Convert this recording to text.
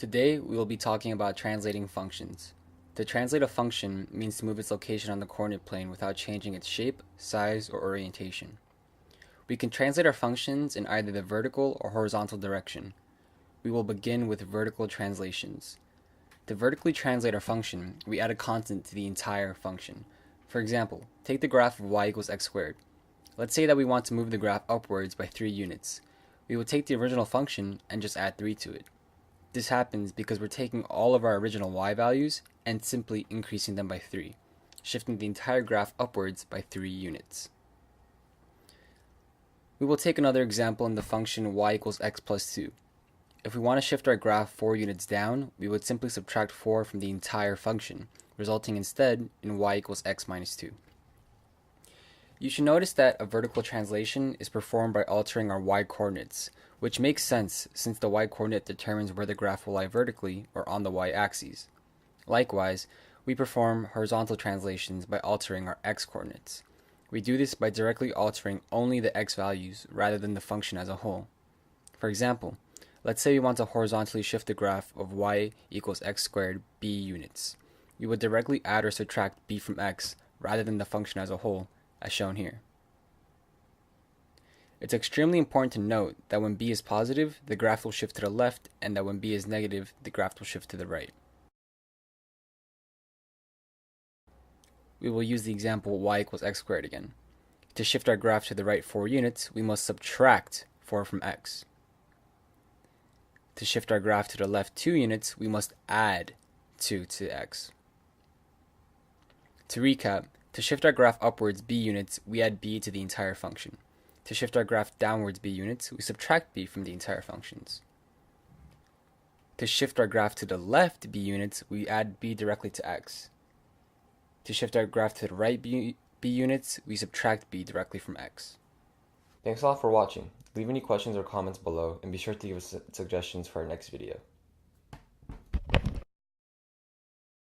Today, we will be talking about translating functions. To translate a function means to move its location on the coordinate plane without changing its shape, size, or orientation. We can translate our functions in either the vertical or horizontal direction. We will begin with vertical translations. To vertically translate our function, we add a constant to the entire function. For example, take the graph of y equals x squared. Let's say that we want to move the graph upwards by 3 units. We will take the original function and just add 3 to it. This happens because we're taking all of our original y values and simply increasing them by 3, shifting the entire graph upwards by 3 units. We will take another example in the function y equals x plus 2. If we want to shift our graph 4 units down, we would simply subtract 4 from the entire function, resulting instead in y equals x minus 2. You should notice that a vertical translation is performed by altering our y-coordinates, which makes sense since the y-coordinate determines where the graph will lie vertically or on the y-axis. Likewise, we perform horizontal translations by altering our x-coordinates. We do this by directly altering only the x values rather than the function as a whole. For example, let's say we want to horizontally shift the graph of y equals x squared b units. We would directly add or subtract b from x rather than the function as a whole, as shown here. It's extremely important to note that when b is positive, the graph will shift to the left, and that when b is negative, the graph will shift to the right. We will use the example y equals x squared again. To shift our graph to the right 4 units, we must subtract 4 from x. To shift our graph to the left 2 units, we must add 2 to x. To recap, to shift our graph upwards b units, we add b to the entire function. To shift our graph downwards b units, we subtract b from the entire functions. To shift our graph to the left b units, we add b directly to x. To shift our graph to the right b units, we subtract b directly from x. Thanks a lot for watching. Leave any questions or comments below, and be sure to give us suggestions for our next video.